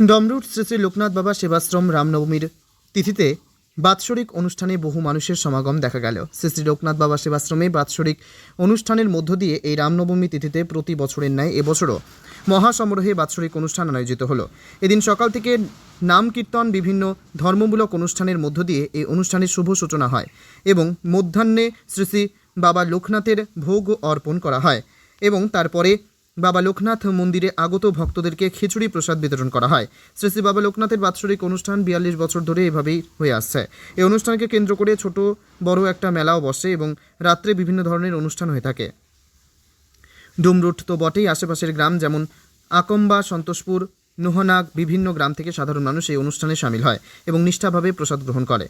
ডমরুট শ্রী শ্রী লোকনাথ বাবা সেবাশ্রম রামনবমীর তিথিতে বাৎসরিক অনুষ্ঠানে বহু মানুষের সমাগম দেখা গেল। শ্রী শ্রী লোকনাথ বাবা সেবাশ্রমে বাৎসরিক অনুষ্ঠানের মধ্য দিয়ে এই রামনবমী তিথিতে প্রতি বছরের ন্যায় এবছরও মহাসমারোহে বাৎসরিক অনুষ্ঠান আয়োজিত হলো। এদিন সকাল থেকে নাম কীর্তন, বিভিন্ন ধর্মমূলক অনুষ্ঠানের মধ্য দিয়ে এই অনুষ্ঠানের শুভ সূচনা হয় এবং মধ্যাহ্নে শ্রী শ্রী বাবা লোকনাথের ভোগ অর্পণ করা হয় এবং তারপরে বাবা লোকনাথ মন্দিরে আগত ভক্তদেরকে খিচুড়ি প্রসাদ বিতরণ করা হয়। শ্রী শ্রী বাবা লোকনাথের বাৎসরিক অনুষ্ঠান ৪২ বছর ধরে এভাবেই হয়ে আসছে। এই অনুষ্ঠানকে কেন্দ্র করে ছোট বড় একটা মেলাও বসে এবং রাত্রে বিভিন্ন ধরনের অনুষ্ঠান হয়ে থাকে। ডুমরুট তো বটেই, আশেপাশের গ্রাম যেমন আকম্বা, সন্তোষপুর, নোহনাগ বিভিন্ন গ্রাম থেকে সাধারণ মানুষ এই অনুষ্ঠানে সামিল হয় এবং নিষ্ঠাভাবে প্রসাদ গ্রহণ করে।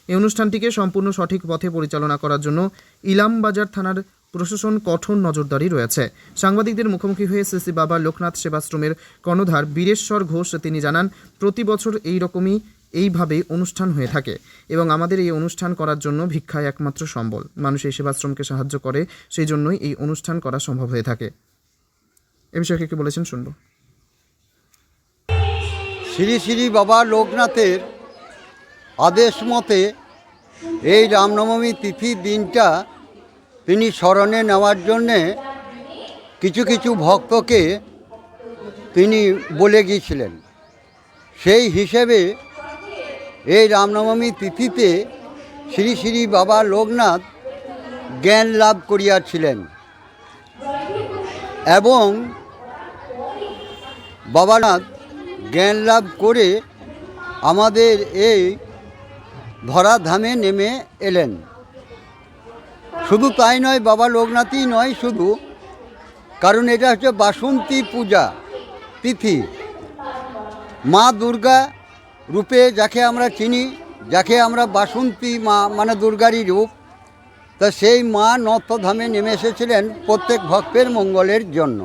এই অনুষ্ঠানটিকে সম্পূর্ণ সঠিক পথে পরিচালনা করার জন্য ইলামবাজার থানার প্রশাসন কঠোর নজরদারি রয়েছে। সাংবাদিকদের মুখোমুখি হয়ে শ্রী শ্রী বাবা লোকনাথ সেবাশ্রমের কর্ণধার বীরেশ্বর ঘোষ তিনি জানান, প্রতি বছর এইভাবে অনুষ্ঠান হয়ে থাকে এবং আমাদের এই অনুষ্ঠান করার জন্য ভিক্ষায় একমাত্র সম্বল। মানুষ এই সেবাশ্রমকে সাহায্য করে, সেই জন্যই এই অনুষ্ঠান করা সম্ভব হয়ে থাকে। এ বিষয়ে কি বলেছেন শুনব। শ্রী শ্রী বাবা লোকনাথের আদেশ মতে এই রামনবমী তিথি দিনটা তিনি স্মরণে নেওয়ার জন্যে কিছু কিছু ভক্তকে তিনি বলে গিয়েছিলেন। সেই হিসেবে এই রামনবমী তিথিতে শ্রী শ্রী বাবা লোকনাথ জ্ঞান লাভ করিয়াছিলেন এবং বাবানাথ জ্ঞান লাভ করে আমাদের এই ধরাধামে নেমে এলেন। শুধু তাই নয়, বাবা লোকনাথই নয় শুধু, কারণ এটা হচ্ছে বাসন্তী পূজা তিথি। মা দুর্গা রূপে যাকে আমরা চিনি, যাকে আমরা বাসন্তী মা মানে দুর্গারই রূপ, তা সেই মা নর্তধামে নেমে এসেছিলেন প্রত্যেক ভক্তের মঙ্গলের জন্য।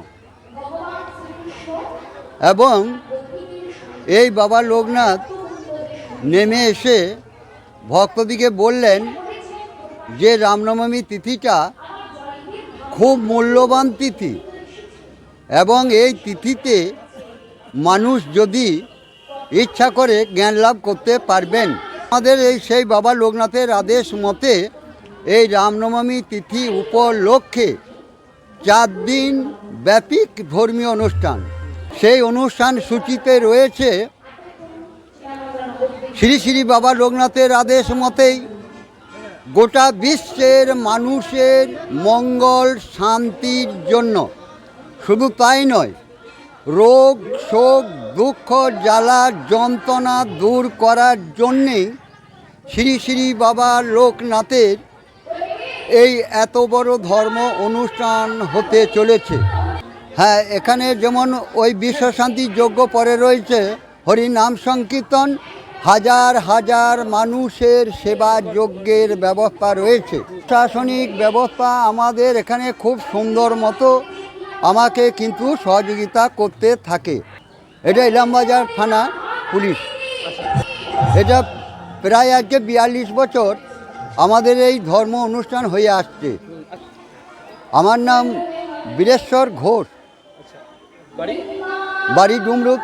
এবং এই বাবা লোকনাথ নেমে এসে ভক্তদিকে বললেন যে রামনবমী তিথিটা খুব মূল্যবান তিথি এবং এই তিথিতে মানুষ যদি ইচ্ছা করে জ্ঞান লাভ করতে পারবেন। আমাদের এই সেই বাবা লোকনাথের আদেশ মতে এই রামনবমী তিথি উপলক্ষে 4 দিন ব্যাপী ধর্মীয় অনুষ্ঠান, সেই অনুষ্ঠান সূচিতে রয়েছে শ্রী শ্রী বাবা লোকনাথের আদেশ মতেই গোটা বিশ্বের মানুষের মঙ্গল শান্তির জন্য, শুধু তাই নয়, রোগ শোক দুঃখ জ্বালা যন্ত্রণা দূর করার জন্যেই শ্রী শ্রী বাবা লোকনাথের এই এত বড় ধর্ম অনুষ্ঠান হতে চলেছে। হ্যাঁ, এখানে যেমন ওই বিশ্বশান্তি যজ্ঞ পরে রয়েছে হরিনাম সংকীর্তন, হাজার হাজার মানুষের সেবা যজ্ঞের ব্যবস্থা রয়েছে। প্রশাসনিক ব্যবস্থা আমাদের এখানে খুব সুন্দর মতো আমাকে কিন্তু সহযোগিতা করতে থাকে। এটা ইলামবাজার থানা পুলিশ। এটা প্রায় আজকে ৪২ বছর আমাদের এই ধর্ম অনুষ্ঠান হয়ে আসছে। আমার নাম বীরেশ্বর ঘোষ, বাড়ি ডুমরুট।